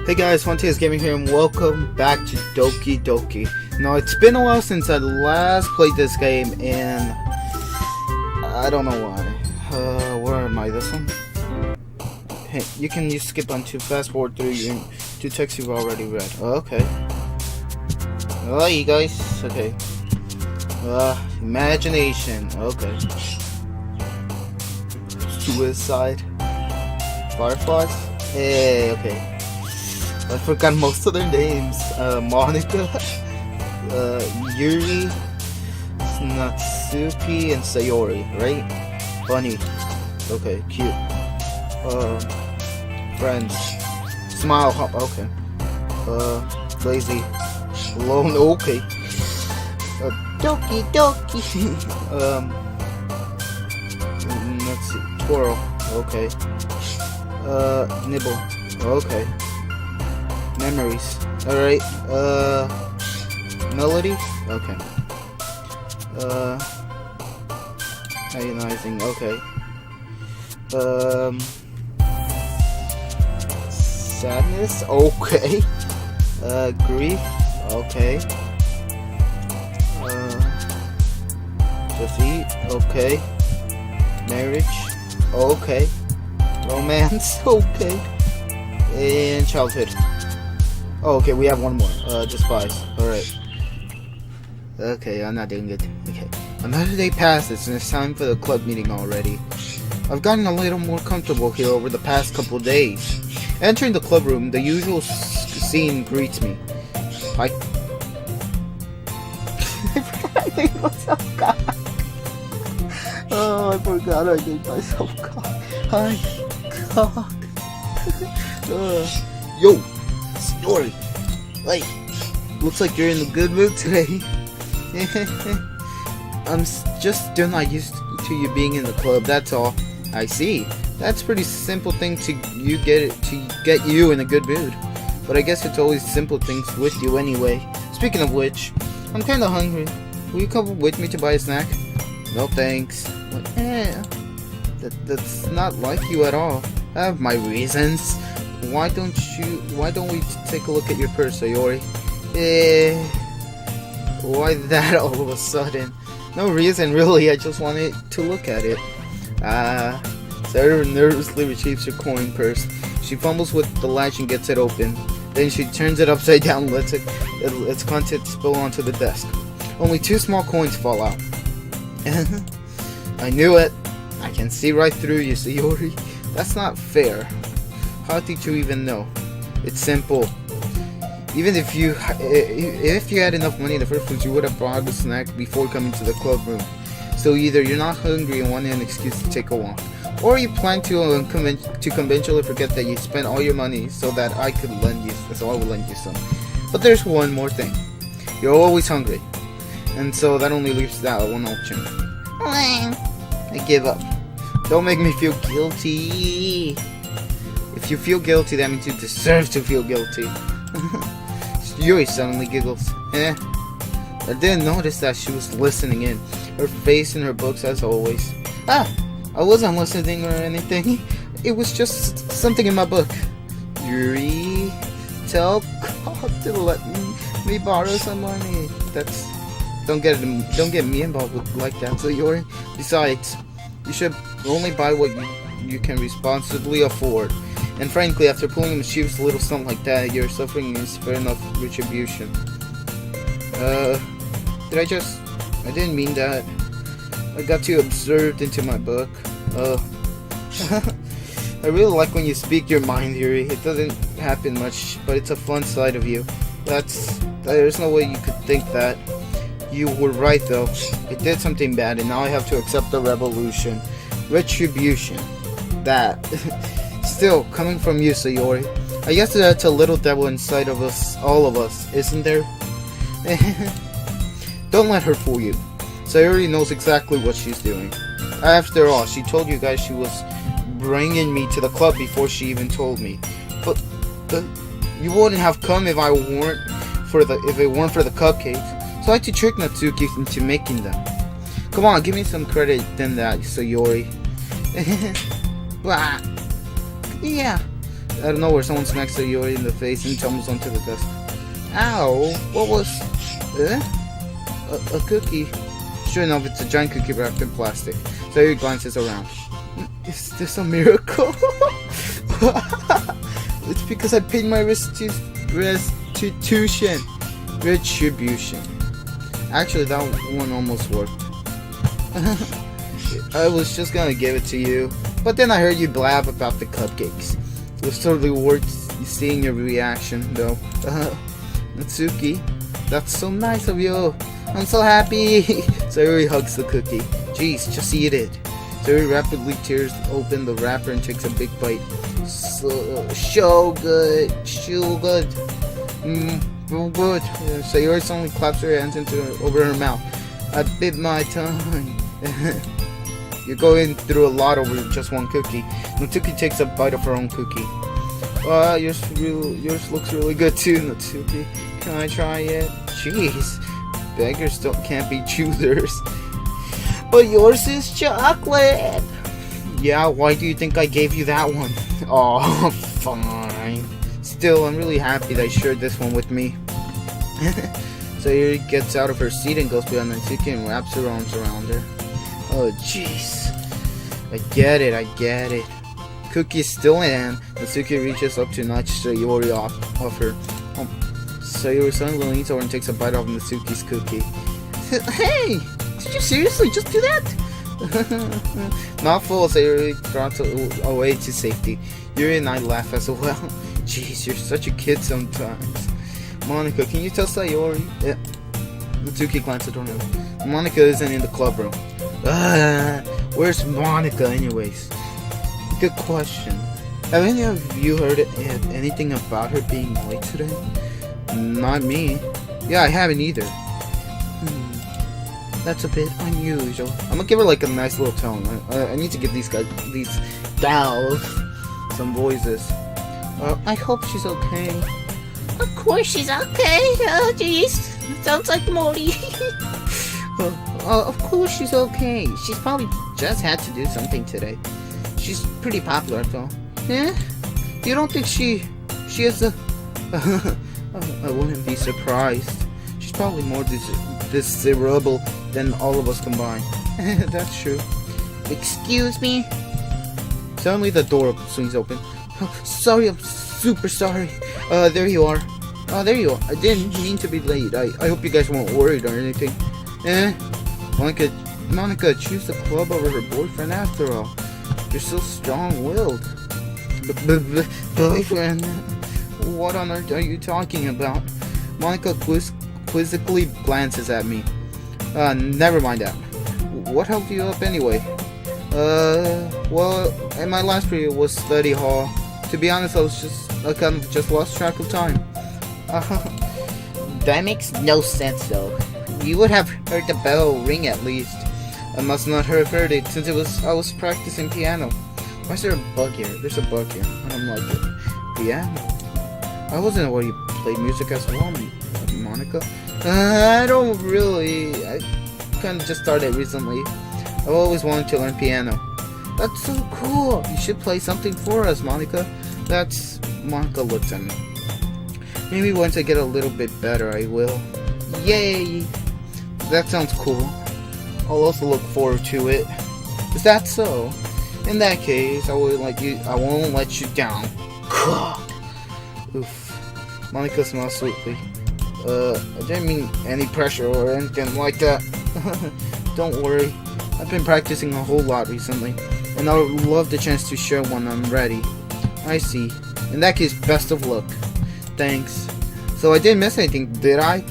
Hey guys, Fontaine Gaming here, and welcome back to Doki. Now, it's been a while since I last played this game, and I don't know why. Where am I? This one? Hey, you can use skip on to fast forward through to text you've already read. Okay. Oh, you guys. Okay. Imagination. Okay. Suicide. Fireflies. Hey, okay. I forgot most of their names. Monica, Yuri, Natsuki, and Sayori, right? Bunny. Okay, cute. Friends. Smile Hop, okay. Lazy. Alone, okay. Doki. Let's see. Twirl, okay. Nibble, okay. Memories. Alright. Melody? Okay. Ionizing. Okay. Sadness? Okay. Grief? Okay. Defeat? Okay. Marriage? Okay. Romance? Okay. And childhood. Oh, okay, we have one more. Despise. Alright. Okay, I'm not doing good. Okay. Another day passes, and it's time for the club meeting already. I've gotten a little more comfortable here over the past couple days. Entering the club room, the usual scene greets me. Hi. I named myself God. Oh, I forgot I named myself God. Hi, God. Yo. Story. Like, looks like you're in a good mood today. I'm just still not used to you being in the club, that's all. I see. That's a pretty simple thing to get you in a good mood. But I guess it's always simple things with you anyway. Speaking of which, I'm kinda hungry. Will you come with me to buy a snack? No thanks. But, that's not like you at all. I have my reasons. Why don't we take a look at your purse, Sayori? Why that all of a sudden? No reason really, I just wanted to look at it. Sayori nervously retrieves her coin purse. She fumbles with the latch and gets it open. Then she turns it upside down and lets its contents spill onto the desk. Only 2 small coins fall out. I knew it. I can see right through you, Sayori. That's not fair. How did you even know? It's simple. Even if you had enough money in the first place, you would have bought the snack before coming to the club room. So either you're not hungry and wanted an excuse to take a walk, or you plan to conventionally forget that you spent all your money so that I would lend you some. But there's one more thing. You're always hungry, and so that only leaves that one option. I give up. Don't make me feel guilty. If you feel guilty, that means you deserve to feel guilty. Yuri suddenly giggles. I didn't notice that she was listening in, her face in her books as always. I wasn't listening or anything. It was just something in my book. Yuri, tell God to let me borrow some money. Don't get me involved with like that, so Yuri. Besides, you should only buy what you can responsibly afford. And frankly, after pulling a mischievous little something like that, your suffering is fair enough retribution. I didn't mean that. I got too absorbed into my book. I really like when you speak your mind, Yuri. It doesn't happen much, but it's a fun side of you. There's no way you could think that. You were right though. I did something bad, and now I have to accept the retribution. That. Still, coming from you, Sayori. I guess that's a little devil inside of us, all of us, isn't there? Don't let her fool you. Sayori knows exactly what she's doing. After all, she told you guys she was bringing me to the club before she even told me. But you wouldn't have come if it weren't for the cupcakes. So I had to trick Natsuki into making them. Come on, give me some credit than that, Sayori. Yeah, out of nowhere, someone smacks Sayori in the face and tumbles onto the desk. Ow! What was... A cookie. Sure enough, it's a giant cookie wrapped in plastic. Sayori glances around. Is this a miracle? It's because I paid my restitution. Retribution. Actually, that one almost worked. I was just gonna give it to you, but then I heard you blab about the cupcakes. It was totally worth seeing your reaction, though. Natsuki, that's so nice of you. I'm so happy. Sayori hugs the cookie. Jeez, just eat it. Sayori rapidly tears open the wrapper and takes a big bite. So good. So good. So good. Sayori suddenly claps her hands over her mouth. I bit my tongue. You're going through a lot over just one cookie. Natsuki takes a bite of her own cookie. Yours looks really good too, Natsuki. Can I try it? Jeez, beggars can't be choosers. But yours is chocolate. Yeah, why do you think I gave you that one? Oh, fine. Still, I'm really happy that you shared this one with me. Sayori gets out of her seat and goes behind Natsuki and wraps her arms around her. Oh, jeez. I get it. Cookie is still in hand. Natsuki reaches up to nudge Sayori off of her. Sayori suddenly leans over and takes a bite off Natsuki's cookie. Hey! Did you seriously just do that? Not full, Sayori trots away to safety. Yuri and I laugh as well. Jeez, you're such a kid sometimes. Monica, can you tell Sayori? Yeah. Natsuki glances at her. Monica isn't in the club room. Where's Monica anyways? Good question. Have any of you heard anything about her being late today? Not me. Yeah, I haven't either. That's a bit unusual. I'm gonna give her like a nice little tone. I need to give these gals, some voices. I hope she's okay. Of course she's okay. Oh jeez, sounds like Mori. Of course she's okay. She's probably just had to do something today. She's pretty popular though. Yeah? You don't think she is a... I wouldn't be surprised. She's probably more desirable than all of us combined. That's true. Excuse me? Suddenly the door swings open. Oh, sorry, I'm super sorry. There you are. Oh, there you are. I didn't mean to be late. I hope you guys weren't worried or anything. Monica, choose the club over her boyfriend after all. You're so strong-willed. Boyfriend? What on earth are you talking about? Monica quizzically glances at me. Never mind that. What helped you up anyway? Well, in my last period was study hall. To be honest, I kind of just lost track of time. That makes no sense though. You would have heard the bell ring at least. I must not have heard it since I was practicing piano. Why is there a bug here? There's a bug here. I don't like it. Piano? I wasn't aware you played music as well, Monica. I don't really. I kind of just started recently. I've always wanted to learn piano. That's so cool. You should play something for us, Monica. Monica looks at me. Maybe once I get a little bit better, I will. Yay! That sounds cool. I'll also look forward to it. Is that so? In that case, I won't let you down. Oof. Monica smiles sweetly. I didn't mean any pressure or anything like that. Don't worry. I've been practicing a whole lot recently, and I would love the chance to show when I'm ready. I see. In that case, best of luck. Thanks. So I didn't miss anything, did I?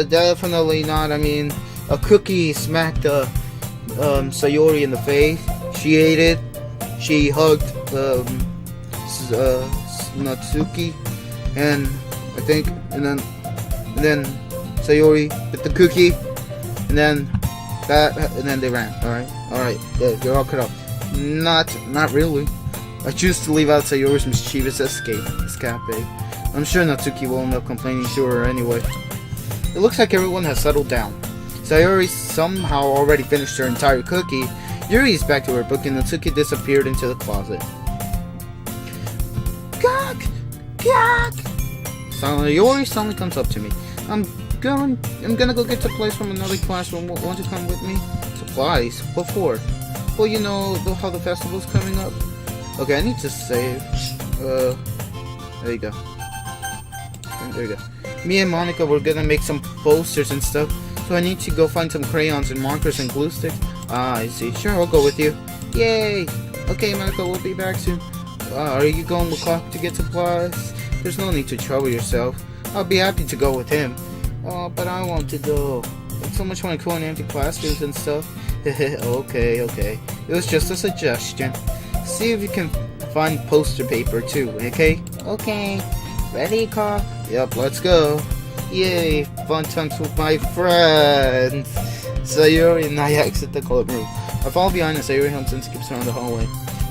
Definitely not. I mean, a cookie smacked Sayori in the face. She ate it. She hugged Natsuki, and then Sayori bit the cookie, and then they ran. All right. Yeah, you're all cut up. Not really. I choose to leave out Sayori's mischievous escape. I'm sure Natsuki will end up complaining to her anyway. It looks like everyone has settled down. Sayori somehow already finished her entire cookie. Yuri is back to her book and Natsuki disappeared into the closet. Gawk! Gawk! Sayori suddenly comes up to me. I'm gonna go get supplies from another classroom. Want to come with me? Supplies? What for? Well, you know how the festival's coming up. Okay, I need to save. There you go. There you go. Me and Monica were gonna make some posters and stuff, so I need to go find some crayons and markers and glue sticks. Ah, I see. Sure, I'll go with you. Yay! Okay, Monica, we'll be back soon. Are you going with Clock to get supplies? There's no need to trouble yourself. I'll be happy to go with him. Oh, but I want to go. It's so much fun going empty classrooms and stuff. Okay. It was just a suggestion. See if you can find poster paper too, okay? Okay. Ready, Clock? Yep, let's go. Yay, fun times with my friends. Sayori and I exit the clubroom. I fall behind and Sayori helps and skips around the hallway.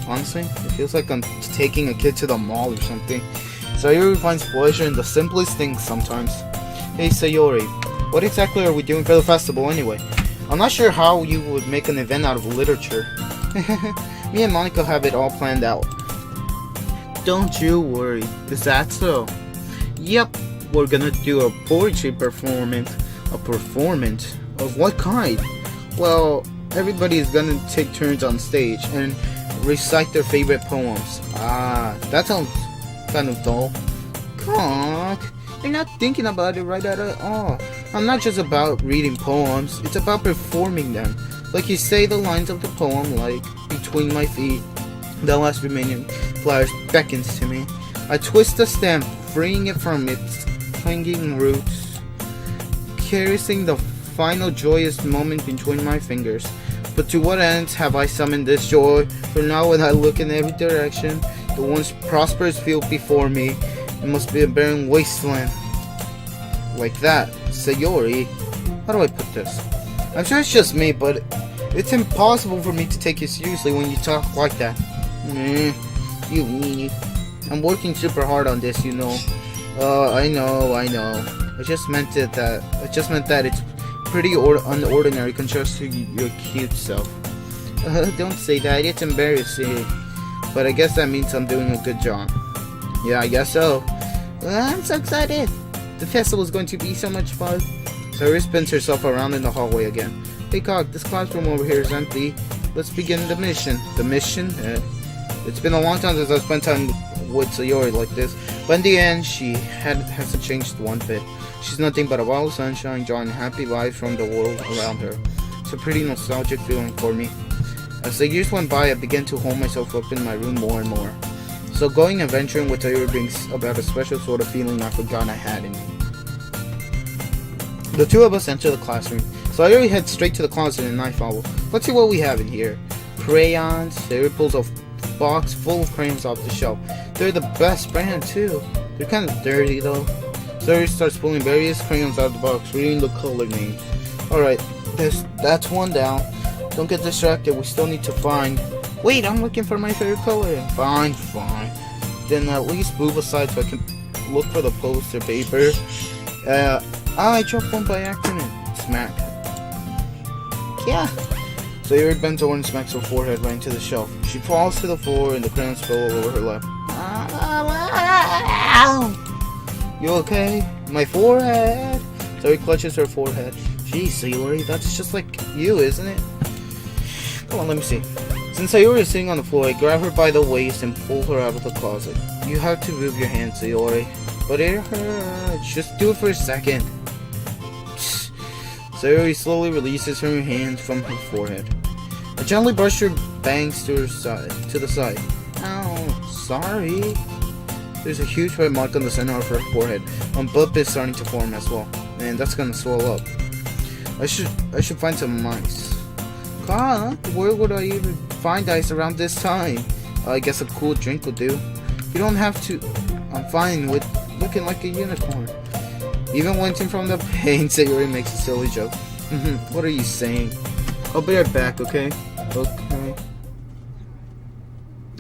Honestly, it feels like I'm taking a kid to the mall or something. Sayori finds pleasure in the simplest things sometimes. Hey Sayori, what exactly are we doing for the festival anyway? I'm not sure how you would make an event out of literature. Me and Monica have it all planned out. Don't you worry. Is that so? Yep, we're gonna do a poetry performance. A performance? Of what kind? Well, everybody is gonna take turns on stage and recite their favorite poems. Ah, that sounds kind of dull. Cock, you're not thinking about it right at all. I'm not just about reading poems, it's about performing them. Like you say the lines of the poem, like, between my feet, the last remaining flowers beckons to me. I twist the stem, freeing it from its clinging roots, caressing the final joyous moment between my fingers. But to what ends have I summoned this joy? For now when I look in every direction, the once prosperous field before me, it must be a barren wasteland. Like that. Sayori, how do I put this? I'm sure it's just me, but it's impossible for me to take you seriously when you talk like that. You meanie. I'm working super hard on this, you know. I know. I just meant that it's pretty unordinary compared to your cute self. Don't say that, it's embarrassing. But I guess that means I'm doing a good job. Yeah, I guess so. I'm so excited. The festival is going to be so much fun. Sayori spins herself around in the hallway again. Hey Cog, this classroom over here is empty. Let's begin the mission. The mission? It's been a long time since I spent time with Sayori like this. But in the end, she hasn't changed one bit. She's nothing but a ball of sunshine, drawing happy vibes from the world around her. It's a pretty nostalgic feeling for me. As the years went by, I began to hold myself up in my room more and more. So going and venturing with Sayori brings about a special sort of feeling I forgot I had in me. The two of us enter the classroom. Sayori heads straight to the closet and I follow. Let's see what we have in here. Crayons. Sayori pulls a box full of crayons off the shelf. They're the best brand too. They're kind of dirty though. Sayori starts pulling various crayons out of the box, reading the color names. Alright, that's one down. Don't get distracted, we still need to find... Wait, I'm looking for my favorite color. Fine. Then at least move aside so I can look for the poster paper. I dropped one by accident. Smack. Yeah. Sayori bends over and smacks her forehead right into the shelf. She falls to the floor and the crayons spill all over her lap. You okay? My forehead! Sayori clutches her forehead. Geez, Sayori, that's just like you, isn't it? Come on, let me see. Since Sayori is sitting on the floor, I grab her by the waist and pull her out of the closet. You have to move your hands, Sayori. But it hurts. Just do it for a second. Sayori slowly releases her hands from her forehead. I gently brush her bangs to the side. Ow, sorry. There's a huge red mark on the center of her forehead. A bump is starting to form as well. Man, that's gonna swell up. I should find some ice. God, where would I even find ice around this time? I guess a cool drink will do. You don't have to. I'm fine with looking like a unicorn. Even wincing from the pain, Sayori makes a silly joke. What are you saying? I'll be right back, okay? Okay.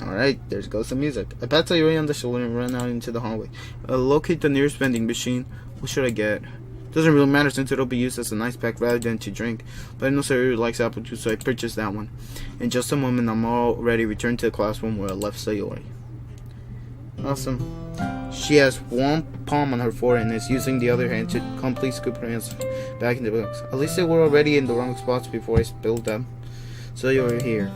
Alright, there goes the music. I pat Sayori on the shoulder and run out into the hallway. Locate the nearest vending machine. What should I get? Doesn't really matter since it'll be used as an ice pack rather than to drink. But I know Sayori likes apple juice, so I purchased that one. In just a moment, I'm already returned to the classroom where I left Sayori. Awesome. She has one palm on her forehead and is using the other hand to completely scoop her hands back in the box. At least they were already in the wrong spots before I spilled them. So you're here.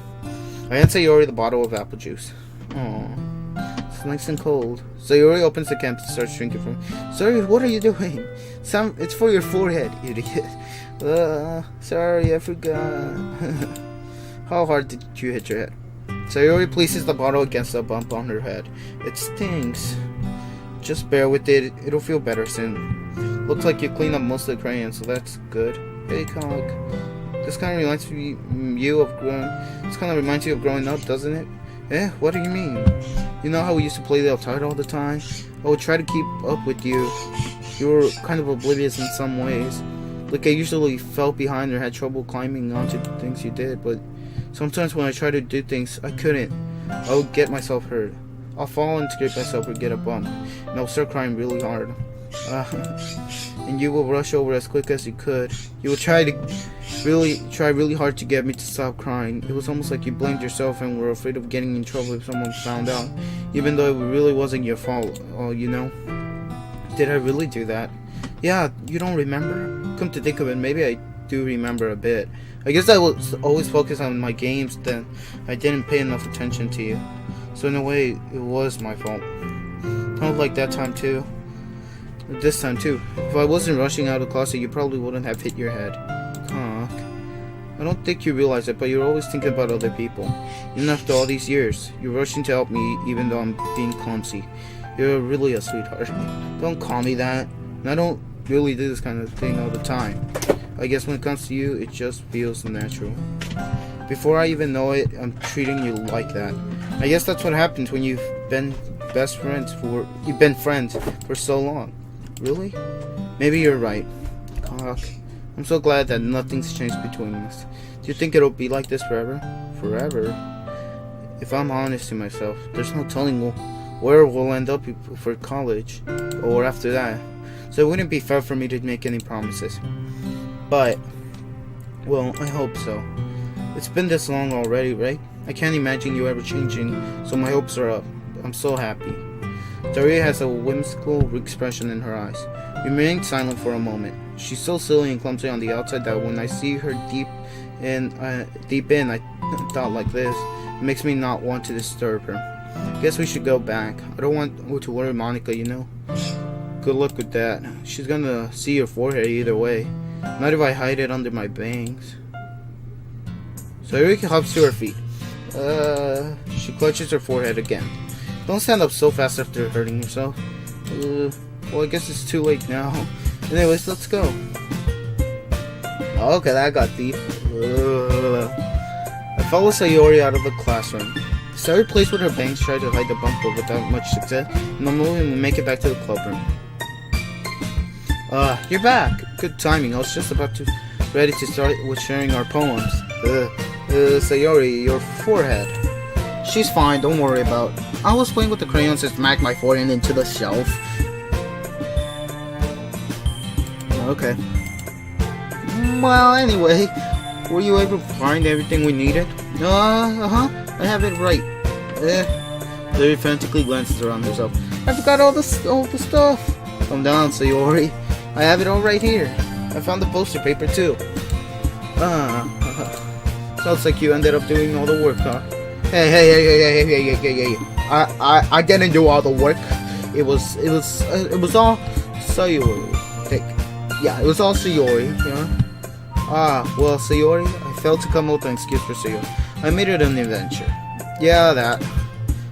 I hand Sayori the bottle of apple juice. Aww. It's nice and cold. Sayori opens the can and starts drinking from it. Sayori, what are you doing? It's for your forehead, idiot. Sorry, I forgot. How hard did you hit your head? Sayori places the bottle against a bump on her head. It stings. Just bear with it. It'll feel better soon. Looks like you cleaned up most of the crayons, so that's good. Hey, Cog. This kind of reminds you of growing up, doesn't it? Eh? What do you mean? You know how we used to play outside all the time? I would try to keep up with you. You were kind of oblivious in some ways. Like I usually fell behind or had trouble climbing onto things you did, but sometimes when I tried to do things, I couldn't. I would get myself hurt. I'll fall and scrape myself or get a bump, and I'll start crying really hard. And you will rush over as quick as you could. You will try really hard to get me to stop crying. It was almost like you blamed yourself and were afraid of getting in trouble if someone found out, even though it really wasn't your fault. Oh, you know. Did I really do that? Yeah, you don't remember? Come to think of it, maybe I do remember a bit. I guess I was always focused on my games, then I didn't pay enough attention to you. So in a way, it was my fault. Kind of like that time too. This time too. If I wasn't rushing out of the closet, you probably wouldn't have hit your head. Cock. I don't think you realize it, but you're always thinking about other people. Even after all these years, you're rushing to help me even though I'm being clumsy. You're really a sweetheart. Don't call me that. And I don't really do this kind of thing all the time. I guess when it comes to you, it just feels natural. Before I even know it, I'm treating you like that. I guess that's what happens when you've been friends for so long. Really? Maybe you're right. Cock. I'm so glad that nothing's changed between us. Do you think it'll be like this forever? Forever? If I'm honest to myself, there's no telling where we'll end up for college or after that. So it wouldn't be fair for me to make any promises. But, well, I hope so. It's been this long already, right? I can't imagine you ever changing, so my hopes are up. I'm so happy. Daria has a whimsical expression in her eyes. We remain silent for a moment. She's so silly and clumsy on the outside that when I see her deep in, I thought like this. It makes me not want to disturb her. Guess we should go back. I don't want to worry Monica, you know. Good luck with that. She's gonna see your forehead either way. Not if I hide it under my bangs. So Eureka hops to her feet. She clutches her forehead again. Don't stand up so fast after hurting yourself. Well, I guess it's too late now. Anyways, let's go. Okay, that got deep. I follow Sayori out of the classroom. Sayori plays with her bangs, trying to hide the bump, but without much success. In the moment, we make it back to the clubroom. You're back. Good timing. I was just ready to start with sharing our poems. Sayori, your forehead. She's fine, don't worry about it. I was playing with the crayons and smacked my forehead into the shelf. Okay. Well, anyway, were you able to find everything we needed? I have it right. Larry frantically glances around herself. I forgot all the stuff. Calm down, Sayori. I have it all right here. I found the poster paper too. Sounds like you ended up doing all the work, huh? Hey. I didn't do all the work. It was all Sayori. It was all Sayori, yeah? Well, Sayori, I failed to come up with an excuse for Sayori. I made it an adventure. Yeah, that.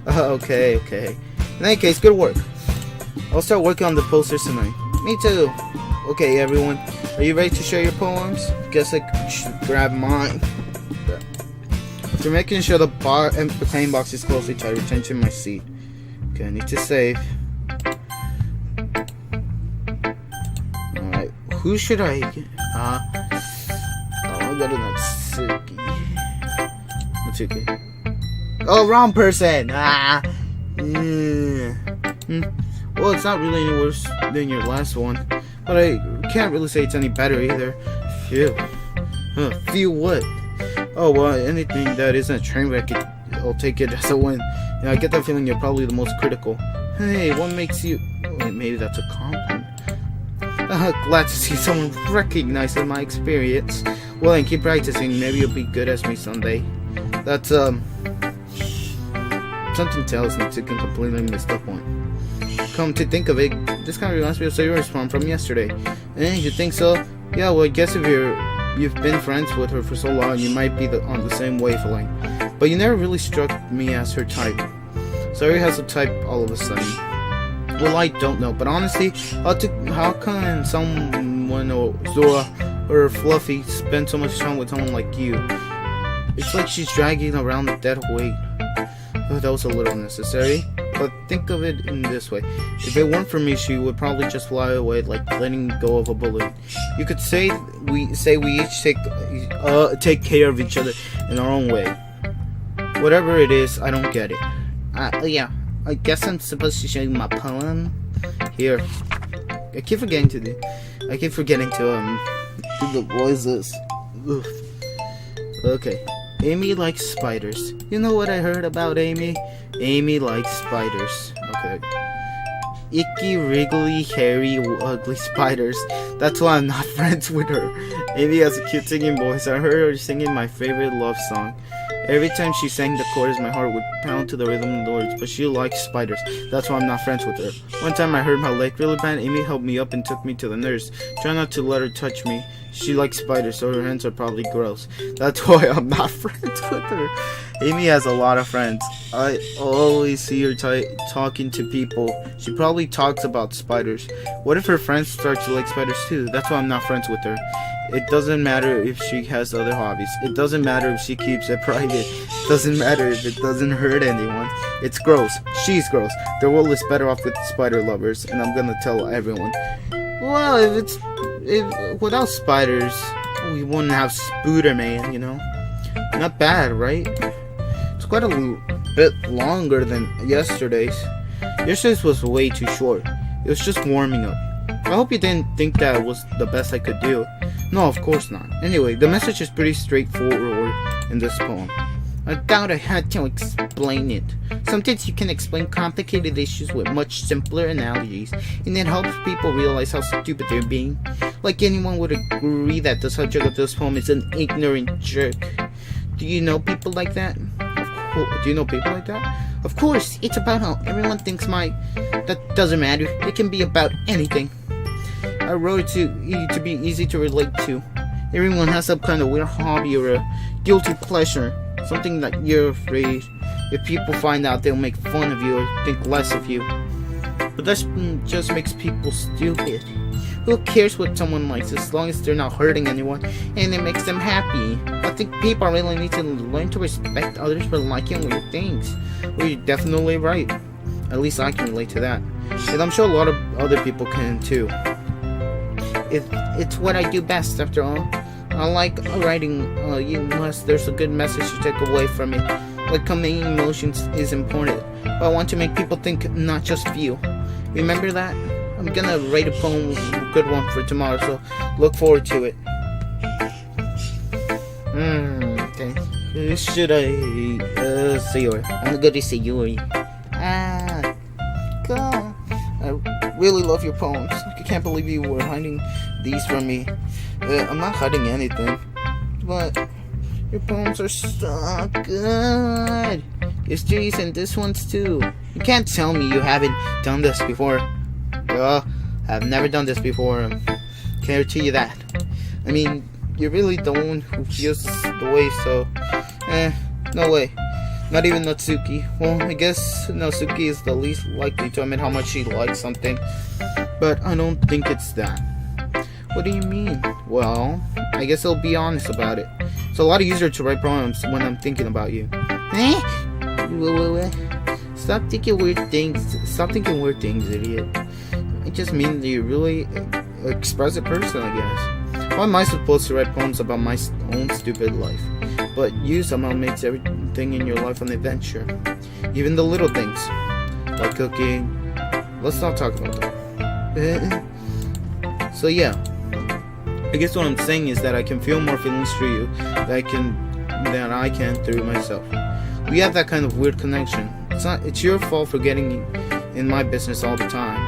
Okay. In any case, good work. I'll start working on the posters tonight. Me too. Okay, everyone. Are you ready to share your poems? Guess I should grab mine. After making sure the claim box is closely tied, return to my seat. Okay, I need to save. Alright, who should I get? I got an Natsuki. Oh, wrong person! Well, it's not really any worse than your last one, but I can't really say it's any better either. Phew. Phew what? Oh, well, anything that isn't a train wreck, I'll take it as a win. I get that feeling you're probably the most critical. Hey, what makes you... Wait, maybe that's a compliment. Glad to see someone recognizes my experience. Well, then keep practicing. Maybe you'll be good as me someday. That's, something tells me to completely miss the point. Come to think of it, this kind of reminds me of Sayori's poem from yesterday. You think so? Yeah, well, I guess if you've been friends with her for so long, you might be on the same wavelength. But you never really struck me as her type. Sayori has a type all of a sudden. Well, I don't know, but honestly, how can someone or Zora or Fluffy spend so much time with someone like you? It's like she's dragging around a dead weight. Oh, that was a little unnecessary, but think of it in this way. If it weren't for me, she would probably just fly away like letting go of a balloon. You could say we each take care of each other in our own way. Whatever it is, I don't get it. Yeah, I guess I'm supposed to show you my poem. Here. I keep forgetting to do the voices. Oof. Okay. Amy likes spiders. You know what I heard about Amy? Amy likes spiders. Okay. Icky, wriggly, hairy, ugly spiders. That's why I'm not friends with her. Amy has a cute singing voice. I heard her singing my favorite love song. Every time she sang the chorus, my heart would pound to the rhythm of the words, but she likes spiders. That's why I'm not friends with her. One time I heard my leg really bad. Amy helped me up and took me to the nurse. Try not to let her touch me. She likes spiders, so her hands are probably gross. That's why I'm not friends with her. Amy has a lot of friends. I always see her talking to people. She probably talks about spiders. What if her friends start to like spiders too? That's why I'm not friends with her. It doesn't matter if she has other hobbies. It doesn't matter if she keeps it private. It doesn't matter if it doesn't hurt anyone. It's gross. She's gross. The world is better off with spider lovers, and I'm gonna tell everyone. Well, if without spiders, we wouldn't have Spooderman, you know? Not bad, right? It's quite a bit longer than yesterday's. Yesterday's was way too short. It was just warming up. I hope you didn't think that was the best I could do. No, of course not. Anyway, the message is pretty straightforward in this poem. I doubt I had to explain it. Sometimes you can explain complicated issues with much simpler analogies, and it helps people realize how stupid they're being. Like anyone would agree that the subject of this poem is an ignorant jerk. Do you know people like that? Of course, it's about how everyone thinks that doesn't matter. It can be about anything. I wrote it to be easy to relate to. Everyone has some kind of weird hobby or a guilty pleasure. Something that you're afraid if people find out they'll make fun of you or think less of you. But that just makes people stupid. Who cares what someone likes as long as they're not hurting anyone and it makes them happy? I think people really need to learn to respect others for liking weird things. Well, you're definitely right. At least I can relate to that. And I'm sure a lot of other people can too. It's what I do best, after all. I like writing unless there's a good message to take away from it. Like conveying emotions is important, but I want to make people think, not just feel. Remember that? I'm gonna write a poem, a good one for tomorrow, so look forward to it. Okay. Who should I... Sayori. I'm gonna go to Sayori. God. I really love your poems. I can't believe you were hiding these from me. I'm not hiding anything, but your poems are so good. Yesterday's and this one's too. You can't tell me you haven't done this before. I've never done this before. Guarantee you that. I mean, you're really the one who feels the way, so no way. Not even Natsuki. Well, I guess Natsuki is the least likely to admit how much she likes something, but I don't think it's that. What do you mean? Well, I guess I'll be honest about it. It's a lot easier to write poems when I'm thinking about you. Stop thinking weird things. Stop thinking weird things, idiot. It just means that you're really expressive person, I guess. Why am I supposed to write poems about my own stupid life? But you somehow makes everything in your life an adventure. Even the little things. Like cooking. Let's not talk about that. So yeah. I guess what I'm saying is that I can feel more feelings through you than I can through myself. We have that kind of weird connection. It's your fault for getting in my business all the time.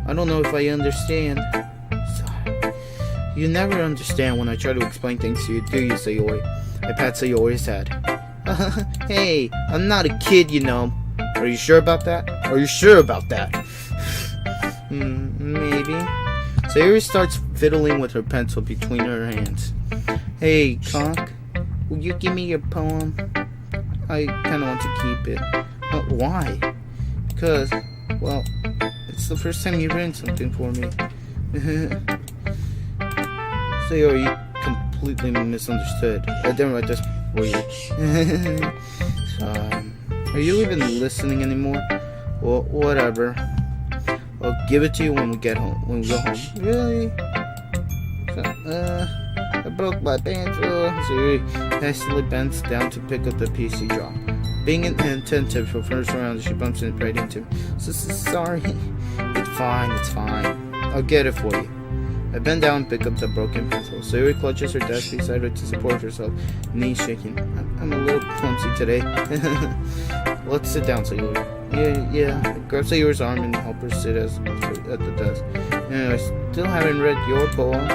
I don't know if I understand. Sorry. You never understand when I try to explain things to you, do you, Sayori? I pat Sayori's head. Hey, I'm not a kid, you know. Are you sure about that? Are you sure about that? Maybe. Sayori starts fiddling with her pencil between her hands. Hey, Conk, will you give me your poem? I kind of want to keep it. But why? Because, well, it's the first time you've written something for me. Sayori, you completely misunderstood. I didn't write this for you. Are you even listening anymore? Well, whatever. I'll give it to you when we go home. Really? I broke my pencil. Sayori hastily bends down to pick up the PC drop. Being inattentive for first round, she bumps it right into me. Sorry. It's fine. I'll get it for you. I bend down and pick up the broken pencil. Sayori clutches her desk beside her to support herself, knees shaking. I'm a little clumsy today. Let's sit down, Sayori. Yeah. I grab Sayori's arm and help her sit at the desk. I still haven't read your poem.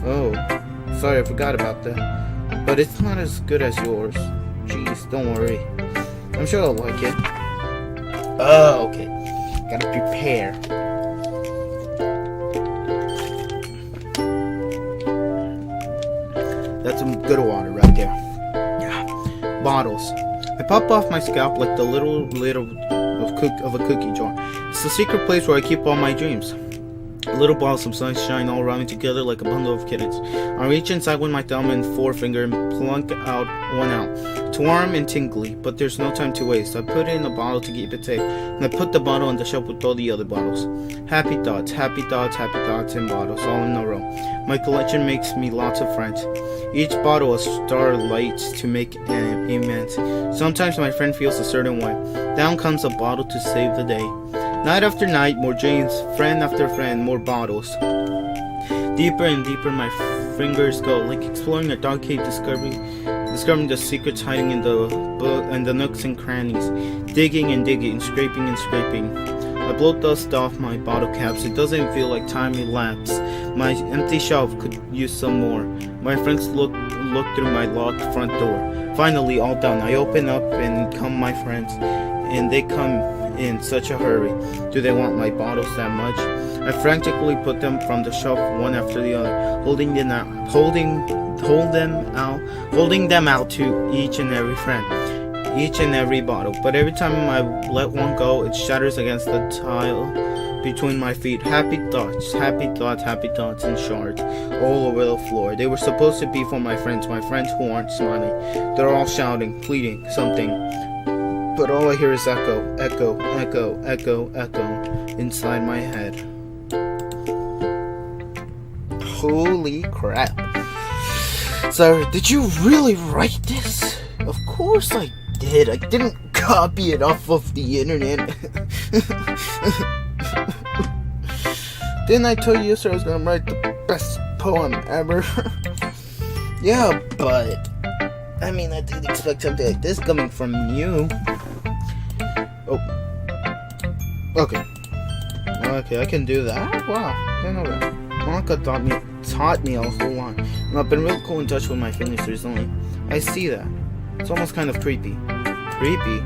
Oh, sorry, I forgot about that. But it's not as good as yours. Jeez, don't worry. I'm sure I'll like it. Oh, okay. Gotta prepare. That's some good water right there. Yeah. Bottles. I pop off my scalp like the little lid of a cookie jar. It's the secret place where I keep all my dreams. Little balls of sunshine all around me together like a bundle of kittens. I reach inside with my thumb and forefinger and plunk one out. It's warm and tingly, but there's no time to waste. I put it in a bottle to keep it safe, and I put the bottle on the shelf with all the other bottles. Happy thoughts in bottles, all in a row. My collection makes me lots of friends. Each bottle a star lights to make an immense. Sometimes my friend feels a certain way. Down comes a bottle to save the day. Night after night, more dreams, friend after friend, more bottles. Deeper and deeper my fingers go, like exploring a dark cave, discovering the secrets hiding in the nooks and crannies. Digging and digging, scraping and scraping. I blow dust off my bottle caps. It doesn't feel like time elapsed. My empty shelf could use some more. My friends look through my locked front door. Finally, all done. I open up and come my friends, and they come in such a hurry. Do they want my bottles that much? I frantically put them from the shelf one after the other, holding them out to each and every friend, each and every bottle. But every time I let one go, it shatters against the tile between my feet. Happy thoughts in shards all over the floor. They were supposed to be for my friends who aren't smiling. They're all shouting, pleading, something. But all I hear is echo inside my head. Holy crap. So, did you really write this? Of course I did. I didn't copy it off of the internet. Didn't I tell you yesterday I was gonna write the best poem ever? Yeah, but I mean, I didn't expect something like this coming from you. Oh. Okay, I can do that? Wow, I didn't know that. Monica taught me a whole lot. And I've been real cool in touch with my feelings recently. I see that. It's almost kind of creepy. Creepy?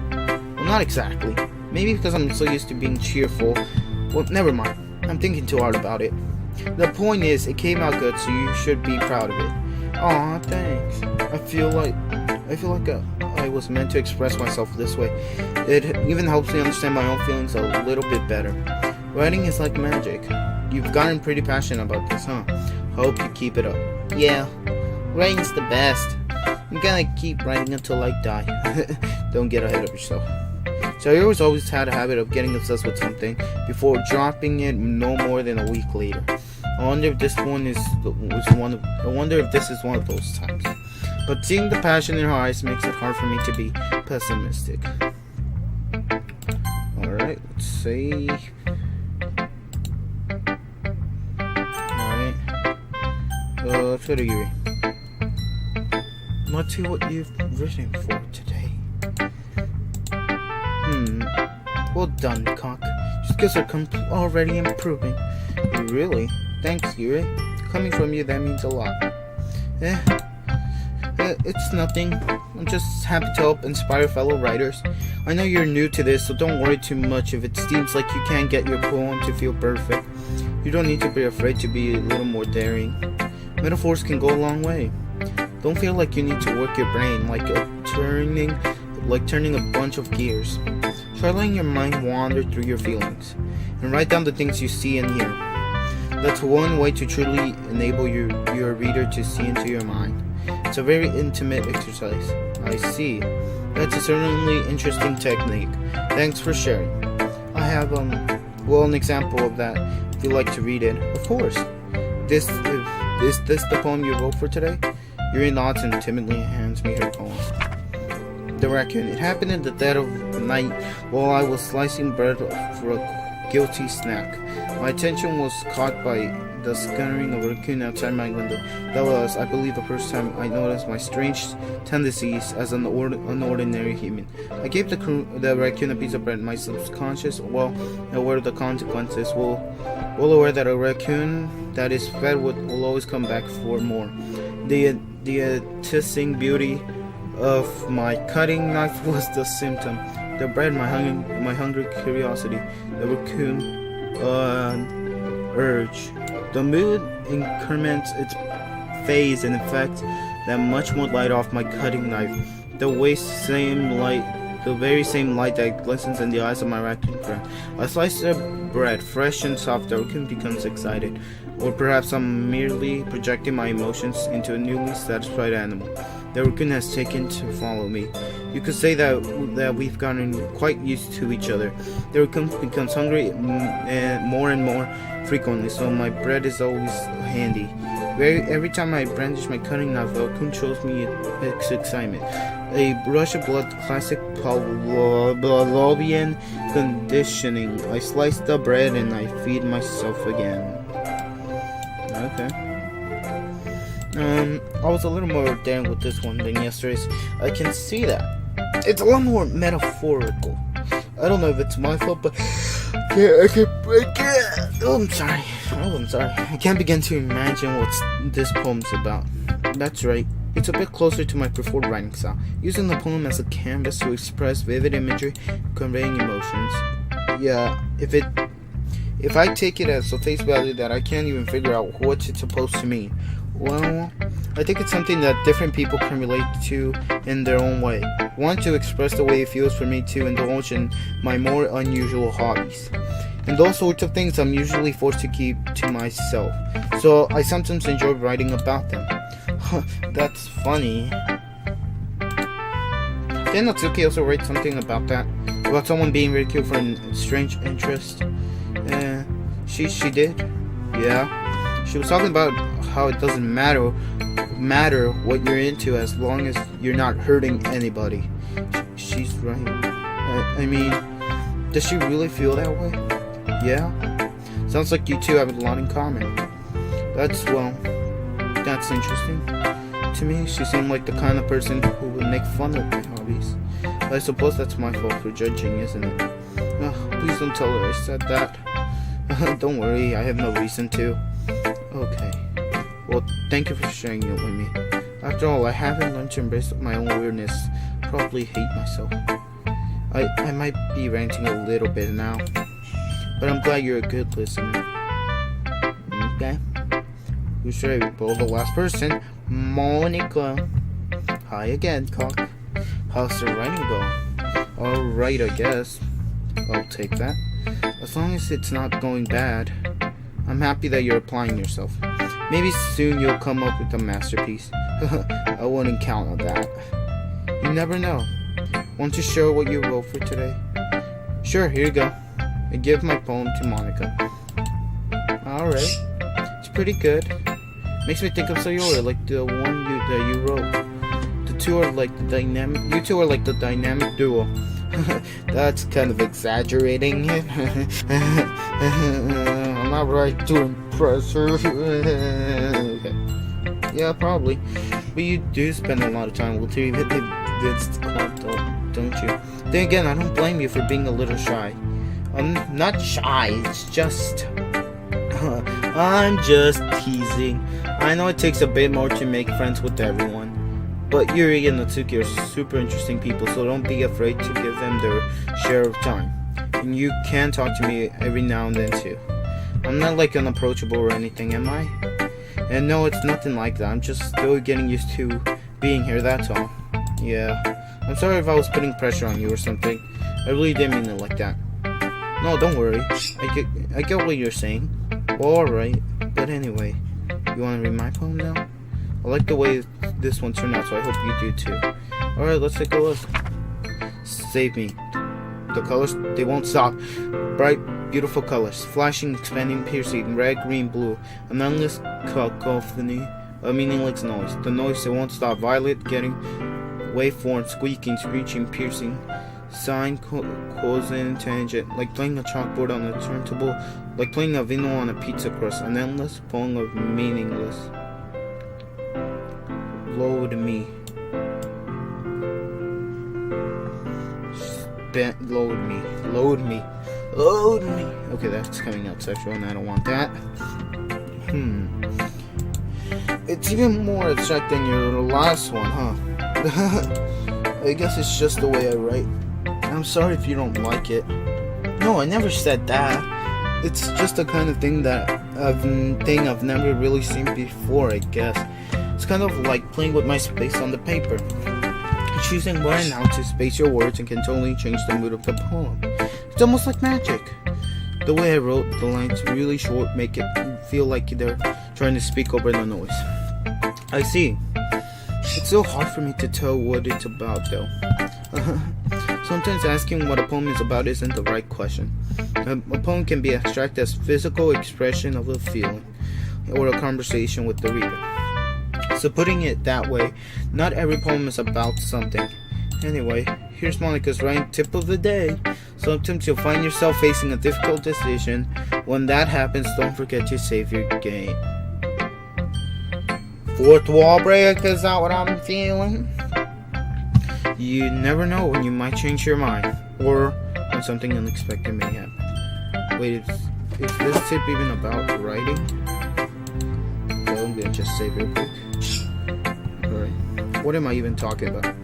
Well, not exactly. Maybe because I'm so used to being cheerful. Well, never mind. I'm thinking too hard about it. The point is, it came out good, so you should be proud of it. Aw, thanks. I feel like I was meant to express myself this way. It even helps me understand my own feelings a little bit better. Writing is like magic. You've gotten pretty passionate about this, huh? Hope you keep it up. Yeah, writing's the best. I'm gonna keep writing until I die. Don't get ahead of yourself. Sayori's always had a habit of getting obsessed with something before dropping it no more than a week later. I wonder if this is one of those times. But seeing the passion in her eyes makes it hard for me to be pessimistic. Alright, let's see. Alright. Sayori. Let's see what you've written for today. Well done, Cock. Your skills are already improving. Really? Thanks, Yuri. Coming from you, that means a lot. It's nothing. I'm just happy to help inspire fellow writers. I know you're new to this, so don't worry too much if it seems like you can't get your poem to feel perfect. You don't need to be afraid to be a little more daring. Metaphors can go a long way. Don't feel like you need to work your brain like turning a bunch of gears. Try letting your mind wander through your feelings and write down the things you see and hear. That's one way to truly enable your reader to see into your mind. It's a very intimate exercise. I see. That's a certainly interesting technique. Thanks for sharing. I have an example of that if you'd like to read it. Of course. Is this the poem you wrote for today? Yuri nods and timidly hands me her poem. The raccoon. It happened in the dead of the night while I was slicing bread for a guilty snack. My attention was caught by the scurrying of a raccoon outside my window. That was, I believe, the first time I noticed my strange tendencies as an unordinary human. I gave the raccoon a piece of bread. My subconscious, well aware of the consequences, well aware that a raccoon that is fed will always come back for more. The tissing beauty of my cutting knife was the symptom. The bread, my hungry curiosity. The raccoon, urge. The mood increments its phase and effect that much more light off my cutting knife. The very same light that glistens in the eyes of my raccoon friend. I slice the bread, fresh and soft. The raccoon becomes excited. Or perhaps I'm merely projecting my emotions into a newly satisfied animal. The raccoon has taken to follow me. You could say that we've gotten quite used to each other. The raccoon becomes hungry more and more frequently, so my bread is always handy. Every time I brandish my cutting knife, the raccoon shows me its excitement. A rush of blood, classic Pavlovian conditioning. I slice the bread and I feed myself again. Okay. I was a little more daring with this one than yesterday's. I can see that. It's a lot more metaphorical. I don't know if it's my fault, but I can't. Oh, I'm sorry. I can't begin to imagine what this poem's about. That's right. It's a bit closer to my preferred writing style, using the poem as a canvas to express vivid imagery, conveying emotions. Yeah, if I take it as a face value that I can't even figure out what it's supposed to mean, well, I think it's something that different people can relate to in their own way. One to express the way it feels for me to indulge in my more unusual hobbies. And those sorts of things I'm usually forced to keep to myself. So I sometimes enjoy writing about them. That's funny. Didn't Natsuki also write something about that? About someone being ridiculed for a strange interest? She did? Yeah. She was talking about how it doesn't matter what you're into as long as you're not hurting anybody. She's right. I mean, does she really feel that way? Yeah? Sounds like you two have a lot in common. That's interesting. To me, she seemed like the kind of person who would make fun of my hobbies. But I suppose that's my fault for judging, isn't it? Please don't tell her I said that. Don't worry, I have no reason to. Okay. Well, thank you for sharing it with me. After all, I haven't learned to embrace my own weirdness. Probably hate myself. I might be ranting a little bit now, but I'm glad you're a good listener. Okay. Who should I roll the last person? Monica. Hi again, Cock. How's the writing going? Alright, I guess. I'll take that. As long as it's not going bad. I'm happy that you're applying yourself. Maybe soon you'll come up with a masterpiece. I wouldn't count on that. You never know. Want to share what you wrote for today? Sure, here you go. I give my poem to Monica. Alright. It's pretty good. Makes me think of Sayori, like the one that you wrote. You two are like the dynamic duo. That's kind of exaggerating it. I'm not right to impress her. Okay. Yeah, probably. But you do spend a lot of time with this club, don't you? Then again, I don't blame you for being a little shy. I'm not shy, it's just... I'm just teasing. I know it takes a bit more to make friends with everyone, but Yuri and Natsuki are super interesting people, so don't be afraid to give them their share of time. And you can talk to me every now and then too. I'm not like unapproachable or anything, am I? And no, it's nothing like that. I'm just still getting used to being here, that's all. Yeah. I'm sorry if I was putting pressure on you or something. I really didn't mean it like that. No, don't worry. I get what you're saying. Well, alright. But anyway, you want to read my poem now? I like the way this one turned out, so I hope you do too. Alright, let's take a look. Save me. The colors, they won't stop. Bright, beautiful colors. Flashing, expanding, piercing. Red, green, blue. An endless cacophony. A meaningless noise. The noise, it won't stop. Violet, getting waveform, squeaking, screeching, piercing. Sine, cosine, tangent. Like playing a chalkboard on a turntable. Like playing a vino on a pizza crust. An endless poem of meaningless. Load me. Load me. Load me. Load me. Okay, that's coming out sexual and I don't want that. It's even more abstract than your last one, huh? I guess it's just the way I write. I'm sorry if you don't like it. No, I never said that. It's just the kind of thing I've never really seen before, I guess. It's kind of like playing with my space on the paper. Choosing where and how to space your words and can totally change the mood of the poem. It's almost like magic. The way I wrote the lines really short make it feel like they're trying to speak over the noise. I see. It's so hard for me to tell what it's about though. Sometimes asking what a poem is about isn't the right question. A poem can be abstract as physical expression of a feeling or a conversation with the reader. So putting it that way, not every poem is about something. Anyway, here's Monica's writing tip of the day. Sometimes you'll find yourself facing a difficult decision. When that happens, don't forget to save your game. Fourth wall break, is that what I'm feeling? You never know when you might change your mind, or when something unexpected may happen. Wait, is this tip even about writing? So I'm gonna just save real quick. Alright, what am I even talking about?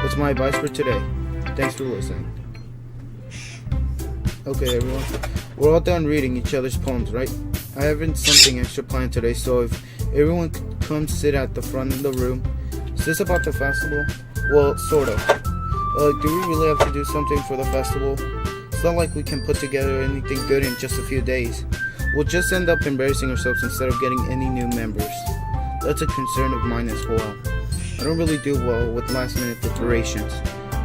That's my advice for today. Thanks for listening. Okay everyone, we're all done reading each other's poems, right? I haven't something extra planned today, so if everyone could come sit at the front of the room. Is this about the festival? Well, sort of. Do we really have to do something for the festival? It's not like we can put together anything good in just a few days. We'll just end up embarrassing ourselves instead of getting any new members. That's a concern of mine as well. I don't really do well with last minute preparations.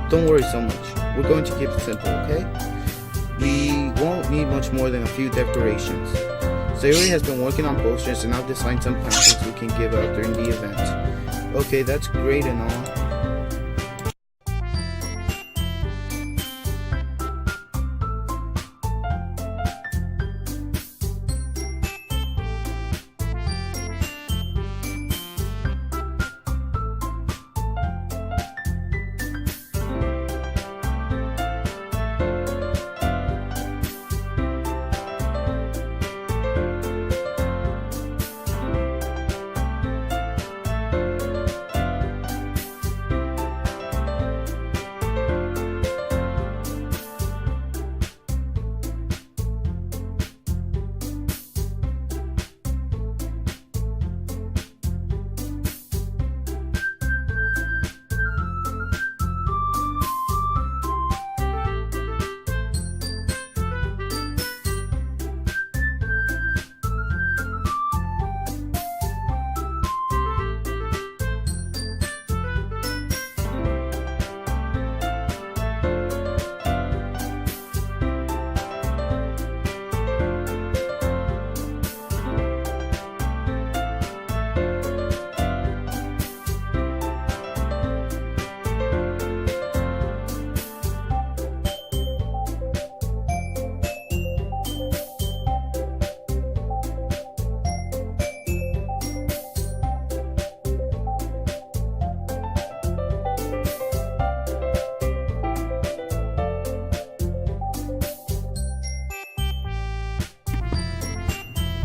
Don't worry so much. We're going to keep it simple, okay? We won't need much more than a few decorations. Sayori has been working on posters and I've designed some pamphlets we can give out during the event. Okay, that's great and all.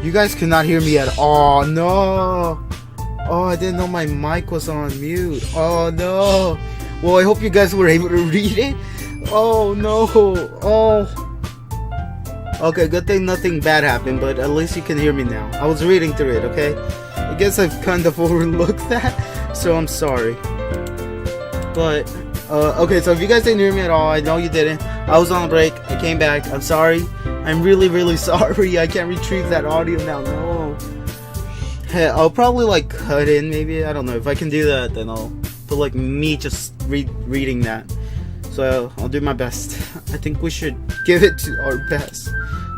You guys could not hear me at all. No. Oh, I didn't know my mic was on mute. Oh no. Well, I hope you guys were able to read it. Oh no. Oh. Okay, good thing nothing bad happened, but at least you can hear me now. I was reading through it, okay? I guess I've kind of overlooked that, so I'm sorry. But, okay, so if you guys didn't hear me at all, I know you didn't. I was on a break. I came back. I'm sorry. I'm really, really sorry. I can't retrieve that audio now. No. Hey, I'll probably, like, cut in, maybe. I don't know. If I can do that, then I'll put, like, me just reading that. So, I'll do my best. I think we should give it to our best.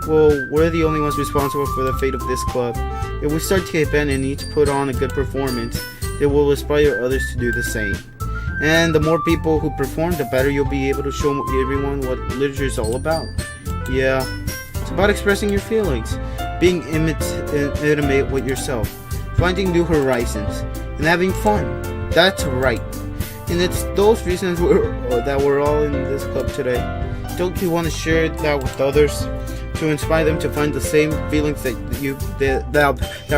Well, we're the only ones responsible for the fate of this club. If we start to get bent and need to put on a good performance, they will inspire others to do the same. And the more people who perform, the better you'll be able to show everyone what literature is all about. Yeah, it's about expressing your feelings, being intimate with yourself, finding new horizons, and having fun. That's right. And it's those reasons that we're all in this club today. Don't you want to share that with others to inspire them to find the same feelings that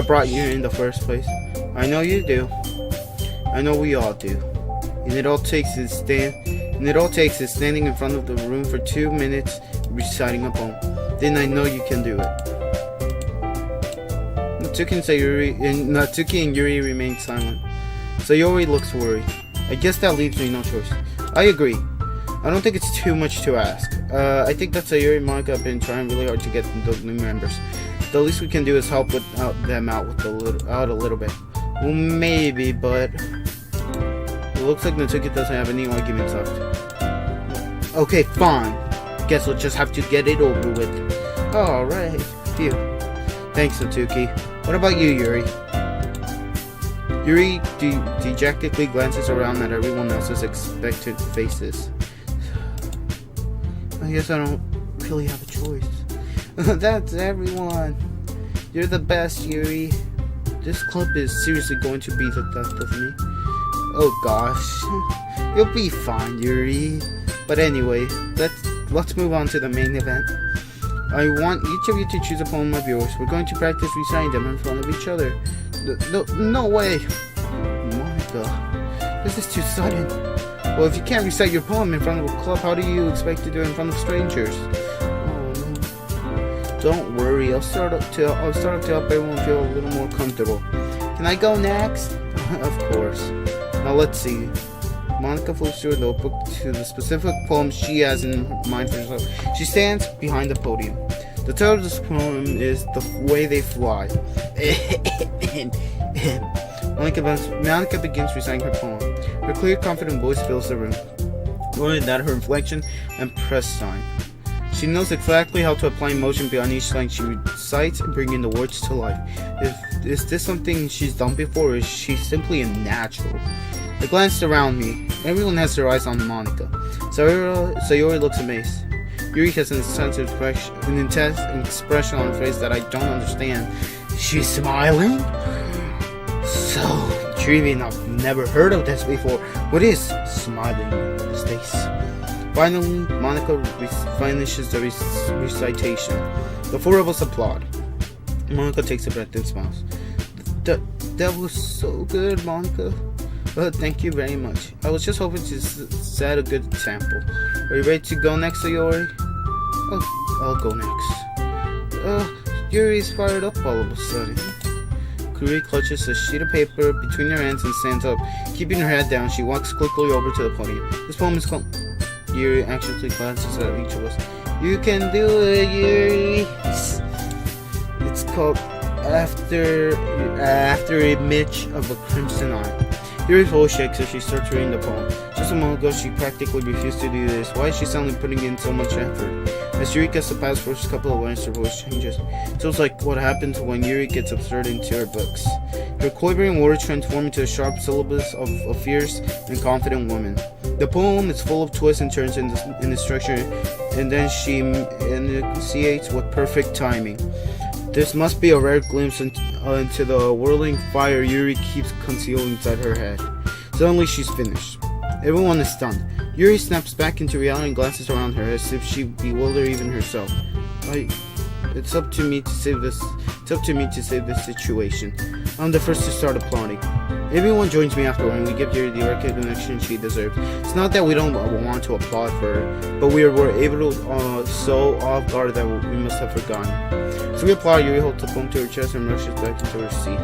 brought you in the first place? I know you do. I know we all do. And it all takes is standing in front of the room for 2 minutes reciting a poem. Then I know you can do it. Natsuki and Yuri remain silent. Sayori looks worried. I guess that leaves me no choice. I agree. I don't think it's too much to ask. I think that Sayori and Monica have been trying really hard to get the new members. The least we can do is help them out a little bit. Well, maybe, but it looks like Natsuki doesn't have any arguments left. Okay, fine. Guess we'll just have to get it over with. Alright. Phew. Thanks, Natsuki. What about you, Yuri? Yuri dejectedly glances around at everyone else's expectant faces. I guess I don't really have a choice. That's everyone. You're the best, Yuri. This club is seriously going to be the death of me. Oh gosh. You'll be fine, Yuri. But anyway, let's move on to the main event. I want each of you to choose a poem of yours. We're going to practice reciting them in front of each other. No way. Monica, this is too sudden. Well, if you can't recite your poem in front of a club, how do you expect to do it in front of strangers? Oh no. Don't worry, I'll start up to help everyone feel a little more comfortable. Can I go next? Of course. Now let's see. Monica flips through a notebook to the specific poem she has in mind for herself. She stands behind the podium. The title of this poem is The Way They Fly. Monica begins reciting her poem. Her clear, confident voice fills the room, knowing that her inflection and press sign. She knows exactly how to apply emotion behind each line she recites and bringing the words to life. Is this something she's done before, or is she simply a natural? I glanced around me. Everyone has their eyes on Monica. Sayori looks amazed. Yuri has an intense expression on her face that I don't understand. She's smiling? So intriguing. I've never heard of this before. What is smiling on his face? Finally, Monica finishes the recitation. The four of us applaud. Monica takes a breath and smiles. That was so good, Monica. Thank you very much. I was just hoping to set a good example. Are you ready to go next, Sayori? Oh, I'll go next. Yuri's fired up all of a sudden. Yuri clutches a sheet of paper between her hands and stands up. Keeping her head down, she walks quickly over to the podium. This poem is called... Yuri anxiously glances at each of us. You can do it, Yuri. It's called After a Midge of a Crimson Eye. Yuri's voice shakes as she starts reading the poem. Just a moment ago, she practically refused to do this. Why is she suddenly putting in so much effort? As Yuri gets the past first couple of lines, her voice changes. It feels like what happens when Yuri gets absurd into her books. Her quavering words transform into a sharp syllabus of a fierce and confident woman. The poem is full of twists and turns in the structure, and then she enunciates with perfect timing. This must be a rare glimpse into the whirling fire Yuri keeps concealed inside her head. Suddenly she's finished. Everyone is stunned. Yuri snaps back into reality and glances around her as if she bewildered even herself. It's up to me to save this. It's up to me to save this situation. I'm the first to start applauding. Everyone joins me after when we give her the recognition she deserves. It's not that we don't want to applaud for her, but we were able to so off guard that we must have forgotten. So we applaud. Yuri holds the poem to her chest and rushes back into her seat.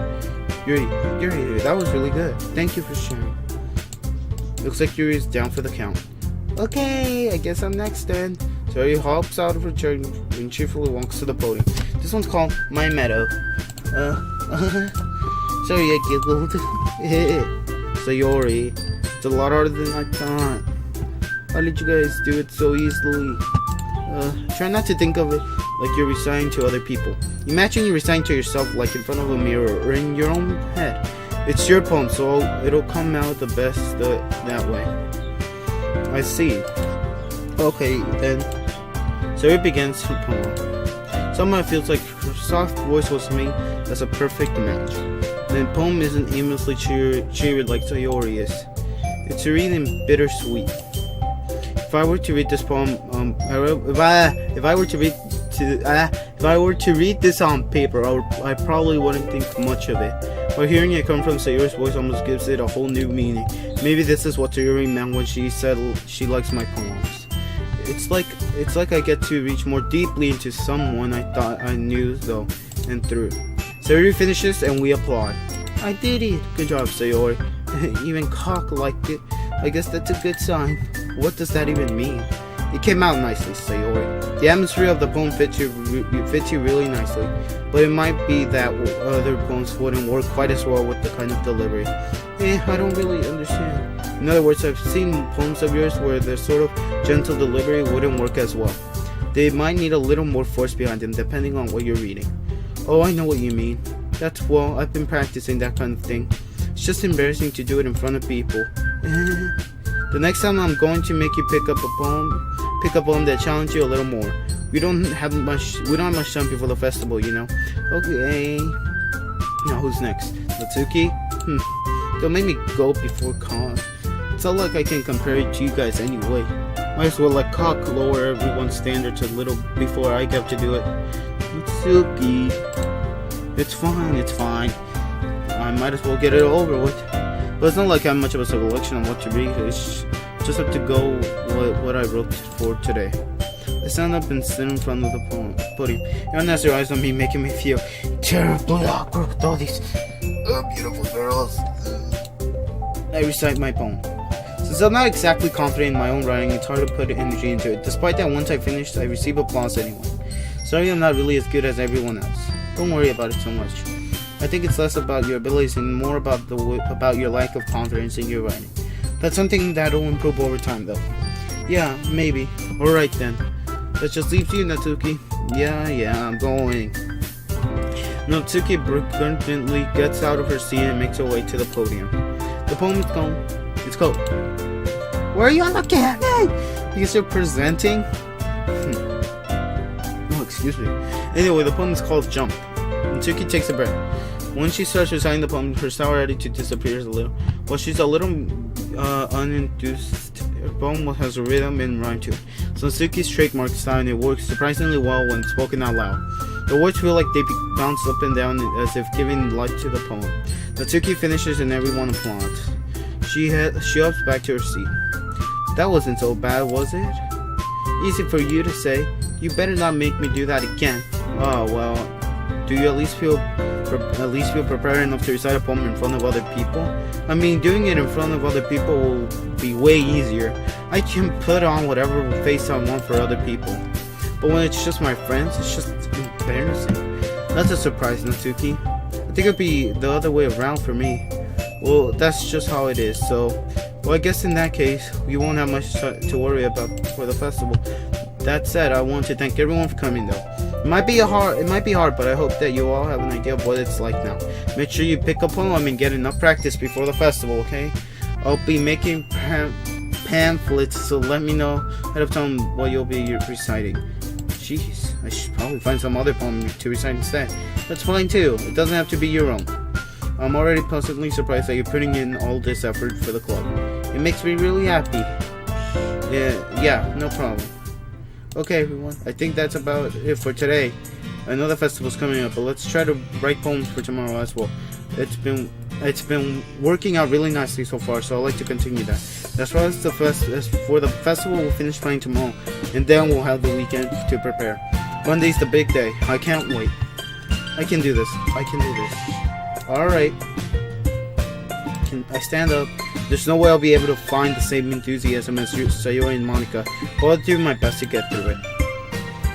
Yuri, that was really good. Thank you for sharing. Looks like Yuri is down for the count. Okay, I guess I'm next then. So he hops out of her chair and cheerfully walks to the podium. This one's called My Meadow. Sorry, I giggled. Sayori, it's a lot harder than I thought. How did you guys do it so easily? Try not to think of it like you're reciting to other people. Imagine you're reciting to yourself like in front of a mirror or in your own head. It's your poem, so it'll come out the best that way. I see. Okay, then. So it begins her poem. Somehow it feels like her soft voice was made as a perfect match. The poem isn't aimlessly cheered like Sayori is. It's really bittersweet. If I were to read this poem, if I were to read this on paper, I probably wouldn't think much of it. But hearing it come from Sayori's voice almost gives it a whole new meaning. Maybe this is what Sayori meant when she said she likes my poems. It's like I get to reach more deeply into someone I thought I knew though and through. Sayori finishes and we applaud. I did it! Good job, Sayori. Even Cock liked it. I guess that's a good sign. What does that even mean? It came out nicely, Sayori. The atmosphere of the poem fits you really nicely, but it might be that other poems wouldn't work quite as well with the kind of delivery. I don't really understand. In other words, I've seen poems of yours where the sort of gentle delivery wouldn't work as well. They might need a little more force behind them depending on what you're reading. Oh, I know what you mean. I've been practicing that kind of thing. It's just embarrassing to do it in front of people. The next time I'm going to make you pick up a poem that challenges you a little more. We don't have much time before the festival, you know. Okay. Now who's next? Natsuki? Don't make me go before Con. It's not like I can compare it to you guys anyway. Might as well let Cock lower everyone's standards a little before I get to do it. Natsuki. It's fine. I might as well get it over with. But it's not like I have much of a selection on what to read. It's just have to go what I wrote for today. I stand up and sit in front of the podium. Everyone has their eyes on me, making me feel terribly awkward with all these beautiful girls. I recite my poem. Since I'm not exactly confident in my own writing, it's hard to put energy into it. Despite that, once I finish, I receive applause anyway. Sorry I'm not really as good as everyone else. Don't worry about it so much. I think it's less about your abilities and more about your lack of confidence in your writing. That's something that'll improve over time, though. Yeah, maybe. Alright then. That just leaves you, Natsuki. Yeah, I'm going. Natsuki begrudgingly gets out of her seat and makes her way to the podium. The poem is it's called Why are you on the camera? Because you're presenting? Oh, excuse me. Anyway, the poem is called Jump. Natsuki takes a breath. When she starts reciting the poem, her sour attitude disappears a little. While she's a little unenthused, her poem has a rhythm and rhyme to it. So Natsuki's trademark style, and it works surprisingly well when spoken out loud. The words feel like they bounce up and down as if giving life to the poem. Natsuki finishes and everyone applauds. She hops back to her seat. That wasn't so bad, was it? Easy for you to say. You better not make me do that again. Oh well. Do you at least feel prepared enough to recite a poem in front of other people? I mean, doing it in front of other people will be way easier. I can put on whatever face I want for other people. But when it's just my friends, it's just embarrassing. That's a surprise, Natsuki. I think it'd be the other way around for me. Well, that's just how it is, so... Well, I guess in that case, we won't have much to worry about for the festival. That said, I want to thank everyone for coming, though. It might be hard, but I hope that you all have an idea of what it's like now. Make sure you pick up a poem and get enough practice before the festival, okay? I'll be making pamphlets, so let me know ahead of time what you'll be reciting. Jeez, I should probably find some other poem to recite instead. That's fine too. It doesn't have to be your own. I'm already pleasantly surprised that you're putting in all this effort for the club. It makes me really happy. Yeah, no problem. Okay, everyone. I think that's about it for today. I know the festival's coming up, but let's try to write poems for tomorrow as well. It's been working out really nicely so far, so I'd like to continue that. As far as for the festival, we'll finish playing tomorrow, and then we'll have the weekend to prepare. Monday's the big day. I can't wait. I can do this. I can do this. Alright. I stand up. There's no way I'll be able to find the same enthusiasm as Sayori and Monica, but I'll do my best to get through it.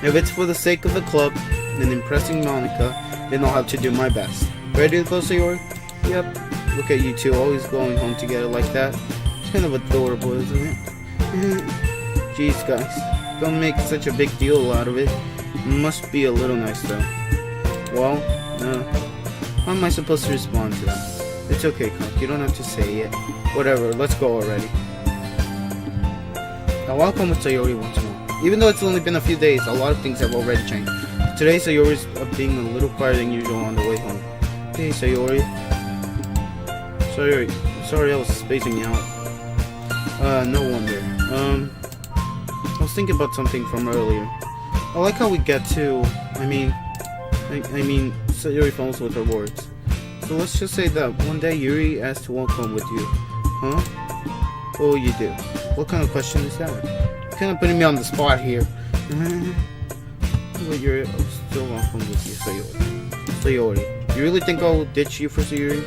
If it's for the sake of the club and impressing Monica, then I'll have to do my best. Ready to go, Sayori? Yep. Look at you two always going home together like that. It's kind of adorable, isn't it? Jeez, guys. Don't make such a big deal out of it. It must be a little nice, though. Well, how am I supposed to respond to that? It's okay, Conk. You don't have to say it. Whatever, let's go already. Now, welcome with Sayori once more. Even though it's only been a few days, a lot of things have already changed. Today, Sayori's being a little quieter than usual on the way home. Hey, Sayori. Sorry I was spacing you out. No wonder. I was thinking about something from earlier. I like how we get to, I mean, Sayori fumbles with her words. So let's just say that one day Yuri asked to walk home with you. Huh? What will you do? What kind of question is that? You're kind of putting me on the spot here. Well, you're still walk home with you, Sayori. You really think I'll ditch you for Sayori?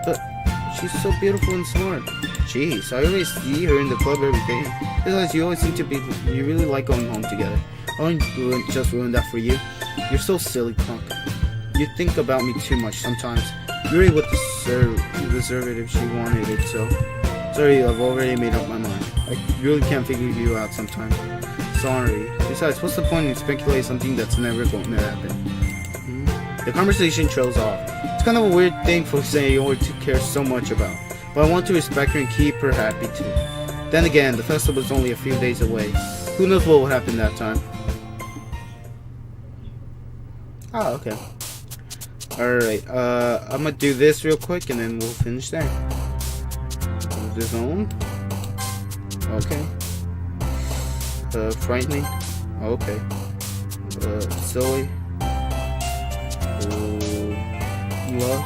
But she's so beautiful and smart. Jeez, I always see her in the club every day. Besides, you always seem to be, you really like going home together. I won't just ruin that for you. You're so silly, Conk. You think about me too much sometimes. Yuri would deserve it if she wanted it, so. Sorry, I've already made up my mind. I really can't figure you out sometimes. Sorry. Besides, what's the point in speculating something that's never going to happen? The conversation trails off. It's kind of a weird thing for Sayori to care so much about, but I want to respect her and keep her happy too. Then again, the festival is only a few days away. Who knows what will happen that time? Oh, okay. Alright, I'm gonna do this real quick and then we'll finish there. Move this on. Okay. Frightening. Okay. Silly. Love.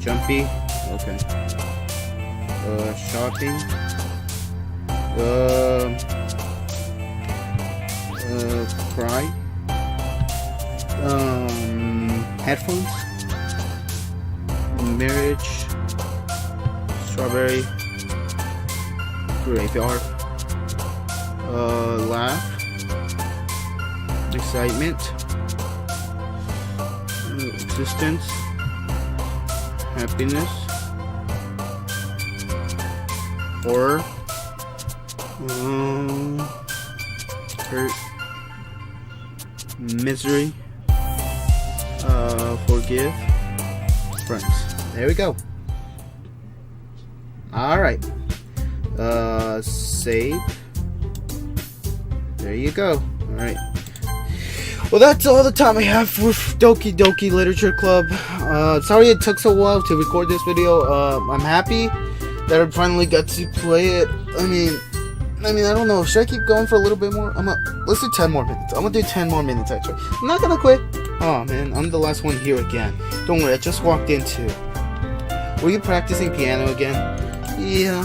Jumpy. Okay. Shocking. Cry. Headphones. Marriage. Strawberry. Graveyard. Laugh. Excitement. Existence. Happiness. Horror. Hurt. Misery. Forgive. Friends. There we go. Alright. Save. There you go. Alright. Well, that's all the time I have for Doki Doki Literature Club. Sorry it took so while to record this video. I'm happy that I finally got to play it. I mean, I don't know. Should I keep going for a little bit more? Let's do 10 more minutes. I'm gonna do 10 more minutes, actually. I'm not gonna quit. Oh, man. I'm the last one here again. Don't worry. I just walked in, too. Were you practicing piano again? Yeah.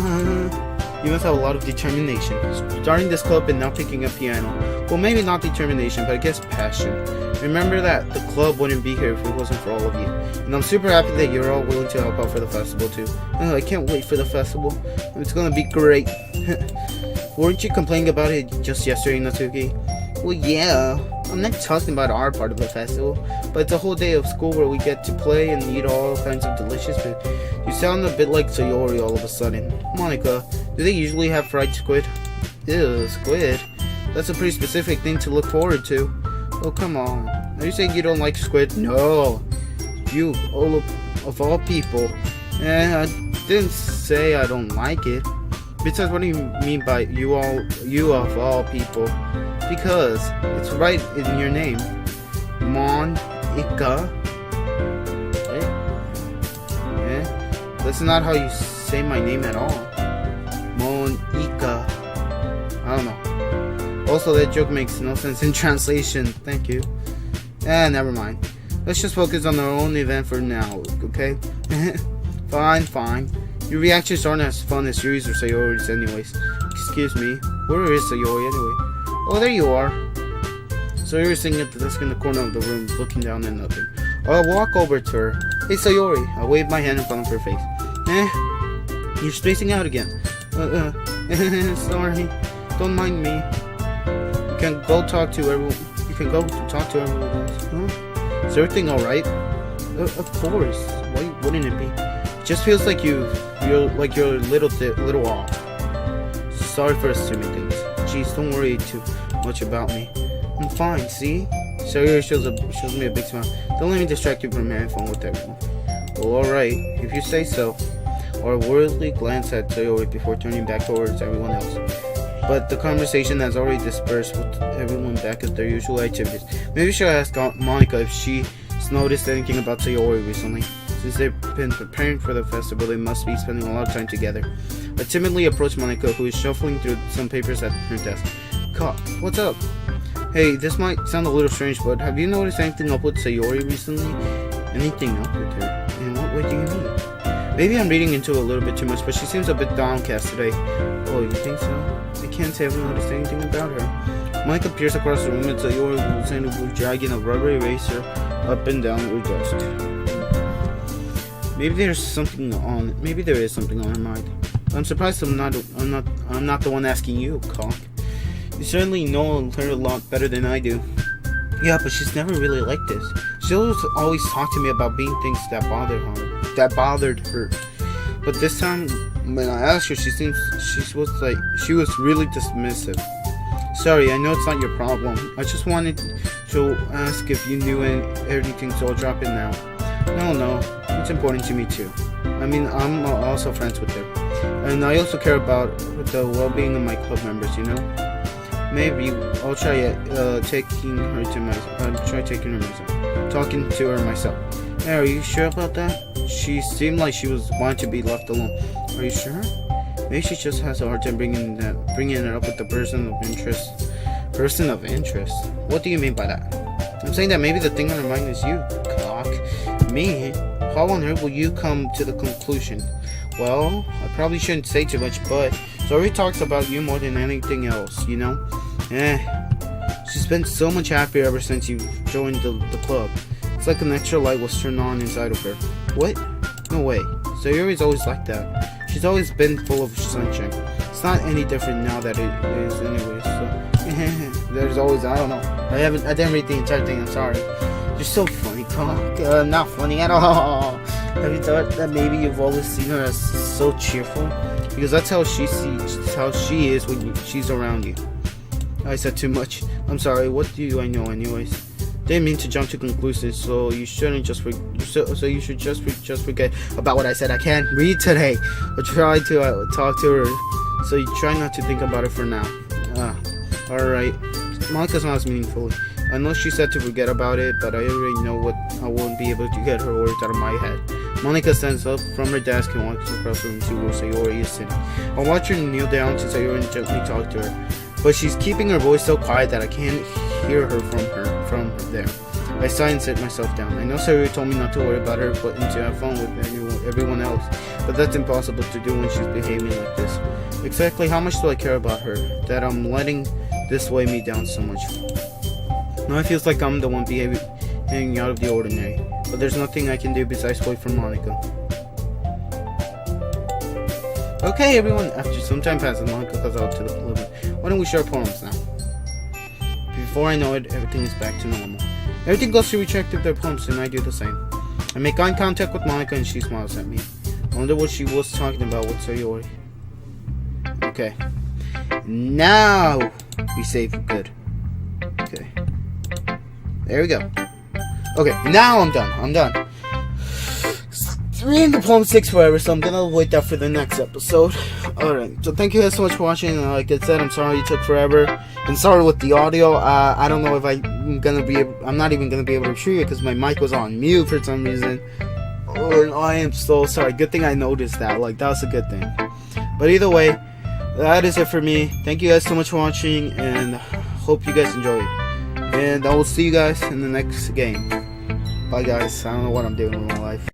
You must have a lot of determination. Starting this club and now picking up piano. Well, maybe not determination, but I guess passion. Remember that the club wouldn't be here if it wasn't for all of you. And I'm super happy that you're all willing to help out for the festival, too. Oh, I can't wait for the festival. It's gonna be great. Weren't you complaining about it just yesterday, Natsuki? Well, yeah. I'm not talking about our part of the festival, but it's a whole day of school where we get to play and eat all kinds of delicious food. You sound a bit like Sayori all of a sudden. Monica, do they usually have fried squid? Ew, squid? That's a pretty specific thing to look forward to. Oh, come on. Are you saying you don't like squid? No. You, all of all people. I didn't say I don't like it. Besides, what do you mean by you of all people? Because it's right in your name. Monica. That's not how you say my name at all. Monica. I don't know. Also, that joke makes no sense in translation. Thank you. Never mind. Let's just focus on our own event for now, okay? Fine. Your reactions aren't as fun as Yuri's or Sayori's anyways. Excuse me. Where is Sayori anyway? Oh, there you are. Sayori's sitting at the desk in the corner of the room, looking down at nothing. I'll walk over to her. Hey, Sayori. I wave my hand in front of her face. You're spacing out again. Sorry. Don't mind me. You can go talk to everyone. Else. Huh? Is everything alright? Of course. Why wouldn't it be? It just feels like you're a little off. Sorry for assuming things. Jeez, don't worry too much about me. I'm fine, see? Sayori shows me a big smile. Don't let me distract you from having fun with everyone. Well, alright, if you say so. Or worldly glance at Sayori before turning back towards everyone else. But the conversation has already dispersed with everyone back at their usual activities. Maybe we should ask Monica if she's noticed anything about Sayori recently. Since they've been preparing for the festival, they must be spending a lot of time together. I timidly approached Monica, who is shuffling through some papers at her desk. What's up? Hey, this might sound a little strange, but have you noticed anything up with Sayori recently? Anything up with her? In what way do you mean? Maybe I'm reading into a little bit too much, but she seems a bit downcast today. Oh, you think so? I can't say I've noticed anything about her. Monica peers across the room at Sayori, who's dragging a rubber eraser up and down her desk. Maybe there is something on her mind. I'm surprised I'm not the one asking you, Cock. You certainly know her a lot better than I do. Yeah, but she's never really like this. She always talked to me about being things that bothered her. But this time, when I asked her, she was really dismissive. Sorry, I know it's not your problem. I just wanted to ask if you knew anything, so I'll drop it now. No, it's important to me too. I mean, I'm also friends with her. And I also care about the well-being of my club members, you know? Maybe I'll try taking her myself. Hey, are you sure about that? She seemed like she was wanting to be left alone. Are you sure? Maybe she just has a hard time bringing it up with the person of interest. Person of interest? What do you mean by that? I'm saying that maybe the thing on her mind is you, Cock. Me? How on earth will you come to the conclusion? Well, I probably shouldn't say too much, but Sayori talks about you more than anything else, you know? She's been so much happier ever since you joined the club. It's like an extra light was turned on inside of her. What? No way. Sayori's always like that. She's always been full of sunshine. It's not any different now that it is anyway, so... There's always... I don't know. I didn't read the entire thing, I'm sorry. You're so funny, Cock. Not funny at all. Have you thought that maybe you've always seen her as so cheerful? Because that's how she is when she's around you. I said too much. I'm sorry. What do I know, anyways? Didn't mean to jump to conclusions, so you shouldn't just you should just forget about what I said. I can't read today. I tried to talk to her, so you try not to think about it for now. All right. Monica smiles meaningfully. I know she said to forget about it, but I already know what I won't be able to get her words out of my head. Monica stands up from her desk and walks across the room to where Sayori is sitting. I watch her kneel down to Sayori and gently talk to her, but she's keeping her voice so quiet that I can't hear her from there. I sigh and sit myself down. I know Sayori told me not to worry about her, but to have fun with everyone else, but that's impossible to do when she's behaving like this. Exactly how much do I care about her, that I'm letting this weigh me down so much? Now it feels like I'm the one behaving out of the ordinary, but there's nothing I can do besides wait for Monica. Okay, everyone, after some time passes, Monica goes out to the living room. Why don't we share poems now? Before I know it, everything is back to normal. Everything goes to recheck their poems, and I do the same. I make eye contact with Monica, and she smiles at me. I wonder what she was talking about with Sayori. Okay. Now we save for good. Okay. There we go. Okay, now I'm done. Reading the poem takes forever, so I'm gonna wait that for the next episode. Alright, so thank you guys so much for watching. Like I said, I'm sorry it took forever. And sorry with the audio. I don't know if I'm not even gonna be able to shoot it because my mic was on mute for some reason. Oh, I am so sorry. Good thing I noticed that. Like, that was a good thing. But either way, that is it for me. Thank you guys so much for watching, and hope you guys enjoyed. And I will see you guys in the next game. Bye guys. I don't know what I'm doing with my life.